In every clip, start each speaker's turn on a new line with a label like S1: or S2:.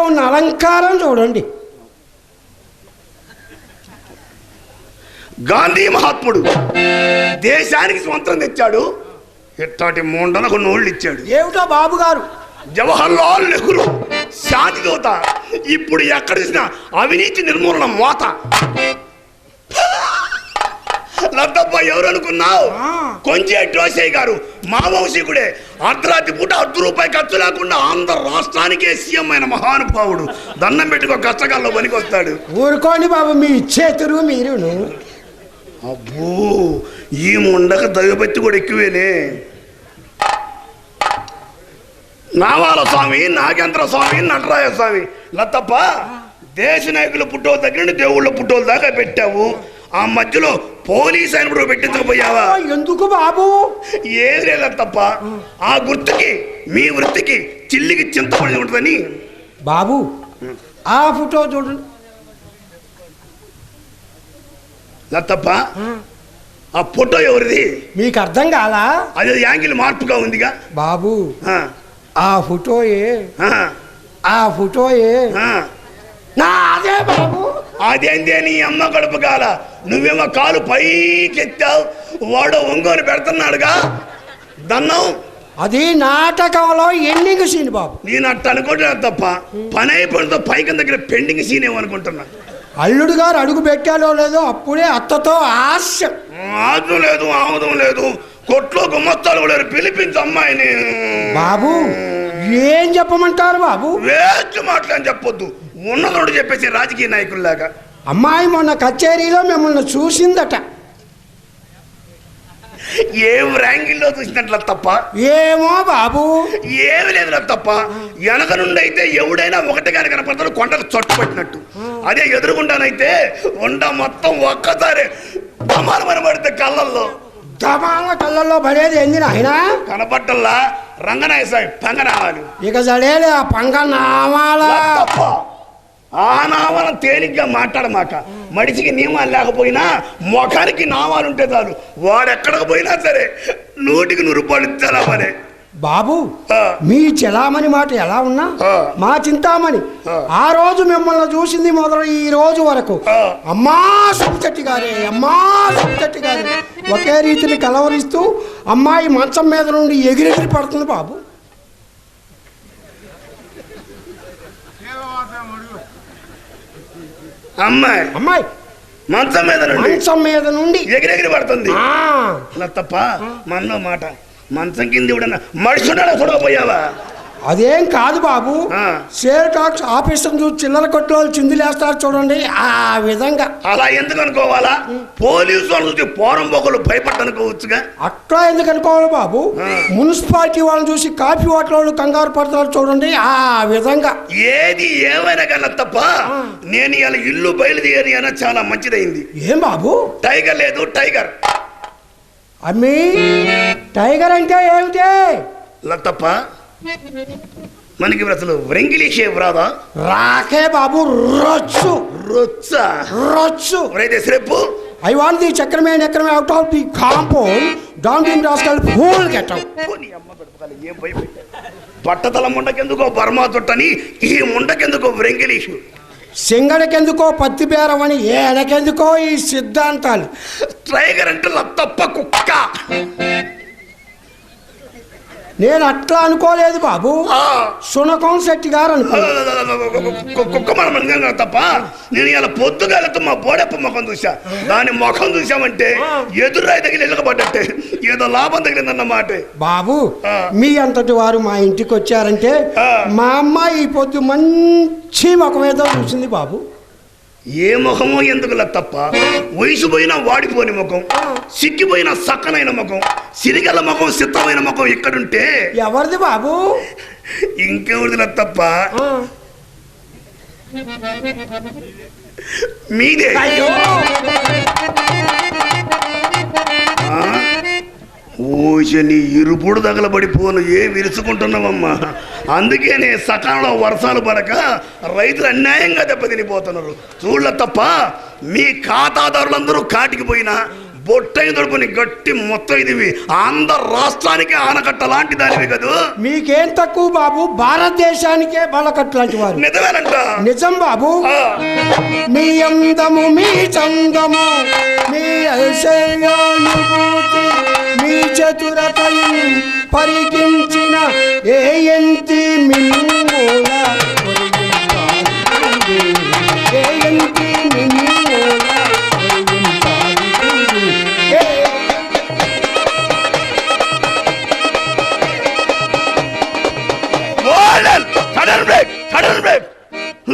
S1: ఉన్న అలంకారం చూడండి.
S2: గాంధీ మహాత్ముడు దేశానికి స్వంతం తెచ్చాడు, ఇట్లాంటి మొండలకు నోళ్ళు ఇచ్చాడు.
S1: ఏమిటో బాబు గారు?
S2: జవహర్లాల్ నెహ్రూ శాంతిదూత, ఇప్పుడు ఎక్కడ చూసినా అవినీతి నిర్మూలన మోత. లద్దప్ప ఎవరు అనుకున్నావు? కొంచెం డ్రోసయ్య గారు మా వంశీకుడే. అర్ధరాత్రి పూట ₹1 ఖర్చు లేకుండా ఆంధ్ర రాష్ట్రానికే సీఎం అయిన మహానుభావుడు. దండం పెట్టుకో, కష్టకాల్లో పనికొస్తాడు.
S1: ఊరుకోండి బాబు, మీ చేతురు మీరును.
S2: అబ్బో, ఈ ముండక దైవభక్తి కూడా ఎక్కువేనే. నావాల స్వామి, నాగేంద్ర స్వామి, నటరాయ స్వామి. లద్దప్ప, దేశ నాయకుల పుట్టోల దగ్గర నుండి దేవుళ్ళ పుట్టోల దాకా పెట్టావు. ఆ మధ్యలో పోలీస్ ఆయన కూడా పెట్టించకపోయావా?
S1: ఎందుకు బాబు?
S2: ఏది లేదు తప్ప, ఆ గుర్తుకి మీ వృత్తికి చిల్లికి చింతపడి ఉంటుందని.
S1: బాబు, ఆ ఫోటో చూడండి.
S2: లత్తప్ప, ఆ ఫోటో ఎవరిది?
S1: మీకు అర్థం కాలా?
S2: అదే యాంగిల్ మార్పుగా ఉందిగా
S1: బాబు. ఆ ఫోటోయే, ఆ ఫోటోయే నాదే బాబు.
S2: అదేందే నీ అమ్మ గడప కాల, నువ్వేమో కాలు పైకెత్తావు, వాడు ఒంగోని పెడుతున్నాడుగా దన్నం.
S1: అది నాటకంలో ఎండింగ్ సీన్ బాబు.
S2: నేను అట్ట అనుకుంటున్నా తప్ప, పని అయిపోయినతో పైకి దగ్గర పెండింగ్ సీన్ ఏమనుకుంటున్నా.
S1: అల్లుడు గారు అడుగు పెట్టాలో లేదో అప్పుడే అత్తతో ఆశ.
S2: ఆదం లేదు, ఆమదం లేదు. కొట్లో గుమ్మస్తాలు కూడా పిలిపించు అమ్మాయిని.
S1: బాబు, ఏం చెప్పమంటారు బాబు?
S2: వేస్ట్ మాటలని చెప్పొద్దు, ఉన్నదోడు చెప్పేసి రాజకీయ నాయకుల్లాగా.
S1: అమ్మాయి మొన్న కచేరీలో మిమ్మల్ని చూసిందట.
S2: ఏం ర్యాంగిల్లో చూసినట్ల తప్ప?
S1: ఏమో బాబు,
S2: ఏమి లేదు తప్ప. వెనక నుండి అయితే ఎవడైనా ఒకటిగానే కనపడతాడు, కొండకు చొట్టుపట్టినట్టు. అదే ఎదురుగుండానైతే ఉండ మొత్తం ఒక్కసారి దమానమని పడితే కళ్ళల్లో.
S1: దమాన కళ్ళల్లో పడేది ఏంది నాయన?
S2: కనపట్టల్లా రంగనాయ సాయి పంగనామాలు.
S1: ఇక సడేలే ఆ పంగనామాల.
S2: ఆ నామాలను తేలిగ్గా మాట్లాడమాక. మనిషికి నియమాలు లేకపోయినా మొఖానికి నామాలు ఉంటే చాలు, వాడెక్కడికి పోయినా సరే 100కి 100 రూపాయలు ఇచ్చారా మరే.
S1: బాబు, మీ చెలామణి మాట ఎలా ఉన్నా మా చింతామణి ఆ రోజు మిమ్మల్ని చూసింది మొదలు ఈ రోజు వరకు అమ్మా సుబ్బిశెట్టి గారే, అమ్మా సుబ్బిశెట్టి గారే ఒకే రీతిని కలవరిస్తూ అమ్మాయి మంచం మీద నుండి ఎగిరెగిరి పడుతుంది బాబు. అమ్మాయి మంచం మీద నుండి
S2: ఎగిరెగిరి పడుతుంది. తప్ప మనలో మాట, మంచం కింద ఎవడన్నా మనిషి ఉండాలా చూడకపోయావా?
S1: అదేం కాదు బాబు, షేర్ టాక్స్ ఆఫీసర్ చూసి చిల్లర కొట్లో చిందులేస్తారు చూడండి, ఆ విధంగా.
S2: అలా ఎందుకు అనుకోవాలా? పోలీసు వాళ్ళు చూసి పోరం బొక్కలు భయపడనుకోవచ్చుగా.
S1: అట్లా ఎందుకు అనుకోవాలి బాబు? మున్సిపాలిటీ వాళ్ళని చూసి కాఫీ హోటల్ కంగారు పడతారు చూడండి, ఆ విధంగా.
S2: ఏది ఏమైనా కన్నా తప్ప, నేను ఇలా ఇల్లు బయలుదేరి అన్న చాలా మంచిదైంది.
S1: ఏం బాబు?
S2: టైగర్ లేదు, టైగర్.
S1: అమ్మీ, టైగర్ అంటే ఏమిటి?
S2: లత్తప్ప, మనకి అసలు వ్రెంగిలి షేప్ రాదా?
S1: రాకే బాబు, రొచ్చు
S2: రొచ్చా
S1: రొచ్చు.
S2: అయితే రేపు
S1: I want the Chakraman out of the compound. Don't be rascal fool, get out.
S2: పట్టతల ముండకెందుకో బర్మా తొట్టని, ఈ ముండకెందుకో వ్రెంగిలీషు,
S1: సింగడకెందుకో పత్తి బేరమని, ఏడకెందుకో ఈ సిద్ధాంతాలు.
S2: టైగర్ అంటే లత్తప్ప కుక్క.
S1: నేను అట్లా అనుకోలేదు బాబు, సునకం శెట్టి గారు అనుకో.
S2: కుక్క మనం తప్ప, నేను ఇలా పొద్దుగాలతో మా బోడెప్ప ముఖం చూసా. దాని ముఖం చూసామంటే ఎదురాయి తగిలి ఎలకబడ్డట్టే, ఏదో లాభం తగిలిందన్నమాట.
S1: బాబు, మీ అంతటి వారు మా ఇంటికి వచ్చారంటే మా అమ్మాయి ఈ పొద్దు మంచి ముఖం ఏదో చూసింది బాబు.
S2: ఏ ముఖమో ఎందుకులా తప్ప, వయసు పోయినా వాడిపోని ముఖం, సిక్కిపోయిన సక్కనైన ముఖం, సిరిగల ముఖం, సిద్ధమైన ముఖం ఇక్కడుంటే
S1: ఎవరిది బాబు?
S2: ఇంకెవరిదిలా తప్ప, మీదే
S1: అయ్యో
S2: నీ ఇరుపుడు తగలబడిపోను ఏ విరుచుకుంటున్నావమ్మా. అందుకే నే సకాలంలో వర్షాలు పడక రైతులు అన్యాయంగా దెబ్బతినిపోతున్నారు. చూడల తప్ప మీ ఖాతాదారులందరూ కాటికి పోయినా బొట్టయి దొడుకుని గట్టి మొత్తం ఇది ఆంధ్ర రాష్ట్రానికి ఆనకట్ట లాంటి దానివి కదా.
S1: మీకేం తక్కువ బాబు, భారతదేశానికే బలకట్టు లాంటి వారు.
S2: నిజమేనంట.
S1: నిజం బాబు. మీ అందము మీ చందము మీ ఐశ్వర్యానుభూతి మీ చతురతను పరికించిన ఏ ఎంతి మిమ్ముల ఏ ఎంతి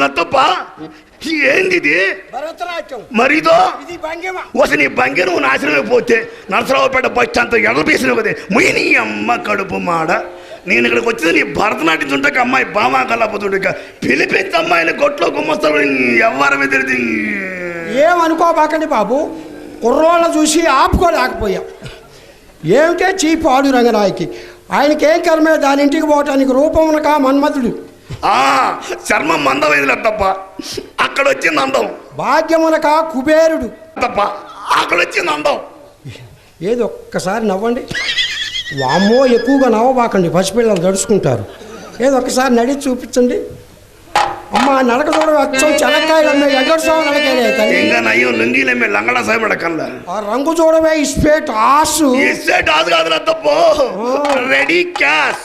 S2: లతప్ప ఏంది ఇది?
S1: భరతనాట్యం.
S2: మరిదో
S1: ఇది భంగిమ.
S2: నీ బంగి నువ్వు నాశనమైపోతే నరసరావుపేట బస్ అంత ఎడపేసిన కదే ముయ్యి నీ అమ్మ కడుపు మాడ. నేను ఇక్కడికి వచ్చింది నీ భరతనాట్యం చుంటాక అమ్మాయి బామా కల్లాపోతుండక పిలిపించి అమ్మాయిని కొట్లో గుమ్మస్తారు ఎవరి తెలియదు.
S1: ఏమనుకోబాకండి బాబు, కుర్రోళ్ళ చూసి ఆపుకోలేకపోయాం. ఏమిటే చీపాడు రంగనాయకి, ఆయనకేం కర్మే దాని ఇంటికి పోవటానికి రూపమునక మన్మధుడు.
S2: చర్మం మందమైంది తప్ప అక్కడ వచ్చింది అందం.
S1: భాగ్యమునక కుబేరుడు
S2: తప్ప అక్కడ వచ్చింది అందం.
S1: ఏది ఒక్కసారి నవ్వండి. వామ్మో ఎక్కువగా నవ్వబాకండి, పసిపిల్లలు దడుచుకుంటారు. ఏదో ఒక్కసారి నడిచి చూపించండి. అమ్మ నడక చూడ వచ్చాం చెనక్కాయలు అమ్మే ఎగడ్సావు నడకాయ
S2: ఇంకా నయ్యం లుంగీలమ్మే లంగడ సాయబడ కల్లా.
S1: ఆ రంగు చూడవే ఇస్పేట్ ఆసు.
S2: ఇస్పేట్ ఆసు కాదు తప్ప రెడీ క్యాష్.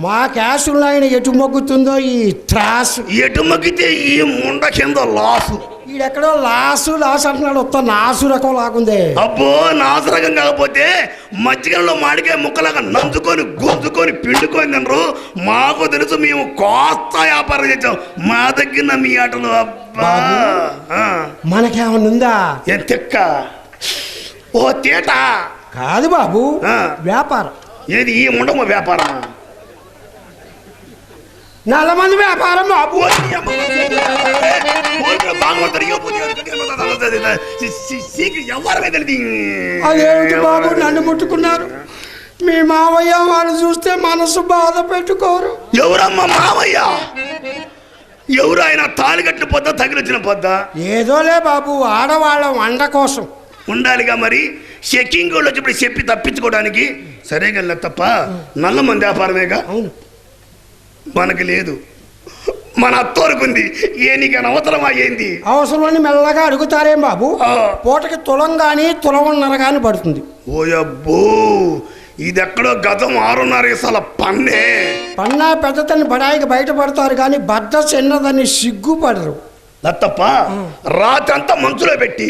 S1: మా క్యాషులు ఆయన ఎటు మొగ్గుతుందో ఈ త్రాస్.
S2: ఎటు మొగ్గితే ఈ ముండ కింద లాసు.
S1: ఈడెక్కడో లాసు అంటున్నాడు. వస్తా నాసు రకం లాగుందే.
S2: అబ్బో నాసు రకం కాకపోతే మజ్జిగలో మాడికాయ ముక్కలాగా నంచుకొని గుంజుకొని పిండుకొని తినరు. మాకు తెలుసు, మేము కోస్త వ్యాపారం చేసాం. మా దగ్గర మీ ఆటలు అబ్బా.
S1: మనకేమన్నుందా?
S2: ఏం తెక్క ఓ తేట
S1: కాదు బాబు, వ్యాపారం.
S2: ఏది ఈ ముండమ వ్యాపారం?
S1: నల్ల మంది వ్యాపారం బాబు. అదేమిటి బాబు నన్ను ముట్టుకున్నారు? మీ మావయ్య వాళ్ళు చూస్తే మనసు బాధ పెట్టుకోరు.
S2: ఎవరమ్మా మావయ్య? ఎవరు ఆయన? తాళిగట్టిన పొద్ద తగిలిచ్చిన పొద్ద?
S1: ఏదోలే బాబు, ఆడవాళ్ళ వంట కోసం
S2: ఉండాలిగా. మరి చెక్కింగ్ వాళ్ళు వచ్చి చెప్పి తప్పించుకోవడానికి సరేగా తప్ప నల్ల మంది వ్యాపారమేగా.
S1: అవును,
S2: మనకి లేదు, మన అత్తోరుకుంది. ఏ నీకైనా అవసరమా? ఏంది
S1: అవసరమని మెల్లగా అడుగుతారేం బాబు? పూటకి తులం కానీ తులమున్నర కానీ పడుతుంది.
S2: ఓయబ్బో, ఇది ఎక్కడో గతం 6.5 పన్నే.
S1: పన్నా పెద్దతని బడాయికి బయటపడతారు కానీ బద్ద చిన్నదని సిగ్గుపడరు.
S2: లత్తప్ప రాత్రంతా మంచులో పెట్టి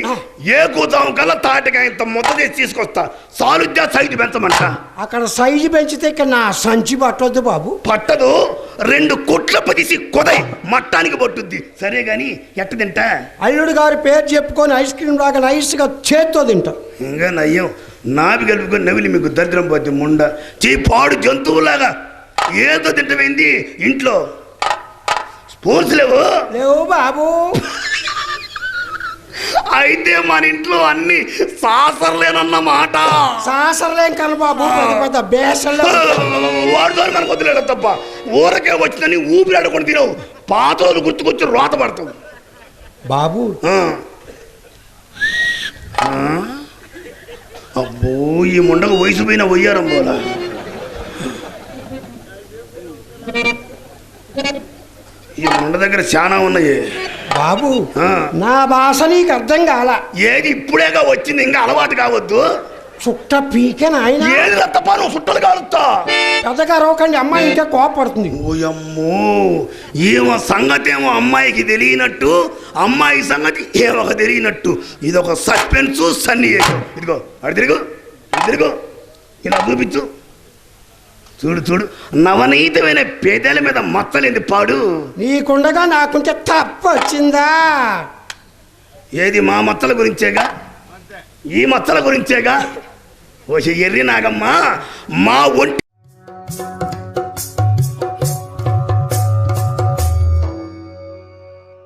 S2: ఏ కూతాం కల్లా తాటిగా ఇంత ముద్ద చేసి తీసుకొస్తా. సాలుద్యా సైజు పెంచమంట.
S1: అక్కడ సైజు పెంచితే ఇక్కడ నా సంచి పట్టొద్దు బాబు.
S2: పట్టదు, 2 కుట్ల పదిసి కొదై మట్టానికి పట్టుద్ది. సరే గాని ఎట్ట తింటా?
S1: అల్లుడు గారి పేరు చెప్పుకొని ఐస్ క్రీమ్ లాగా నైస్గా చేత్తో తింటా.
S2: ఇంకా నయ్యం నావి కలుపుకొని నవిలి మీకు దరిద్రం పోతే ముండ పాడు జంతువులాగా ఏదో తింటమైంది. ఇంట్లో స్పూన్స్ లేవు
S1: బాబు.
S2: అయితే మన ఇంట్లో అన్ని సాసర్లేనన్నమాట.
S1: సాసర్లేం కను బాబు, పెద్ద బేసల్లో.
S2: వాడితో మనకు వదిలేదు తప్ప ఊరకే వచ్చిందని ఊపిరాడుకొని తినవు. పాతోలు గుర్తుకొచ్చి రోత పడతావు
S1: బాబు.
S2: అబ్బో, ఈ ముండకు వయసు పోయిన వయ్యారం పోలా. ఈ ముండ దగ్గర చాలా ఉన్నాయి
S1: బాబు. నా భాష నీకు అర్థం కాల.
S2: ఏది ఇప్పుడేగా వచ్చింది, ఇంకా అలవాటు కావద్దు.
S1: చుట్ట పీకే నాయన.
S2: ఏది తప్ప నువ్వు చుట్టలు కాలుతా.
S1: పెద్దగా రోకండి, అమ్మాయి ఇంకా కోపడుతుంది.
S2: ఓయమ్మో, ఏమో సంగతి ఏమో అమ్మాయికి తెలియనట్టు, అమ్మాయి సంగతి ఏమో తెలియనట్టు. ఇది ఒక సస్పెన్స్ సన్నివేశం. ఇదిగో అడి తిరుగు, తిరుగు, ఇలా చూపించు. చూడు చూడు, నవనీతమైన పేదల మీద మచ్చలేంది పాడు.
S1: నీకుండగా నాకుంటే తప్పు వచ్చిందా?
S2: ఏది మా మచ్చల గురించేగా, ఈ మచ్చల గురించేగా. ఓ ఎర్రి నాగమ్మ, మా ఒంటి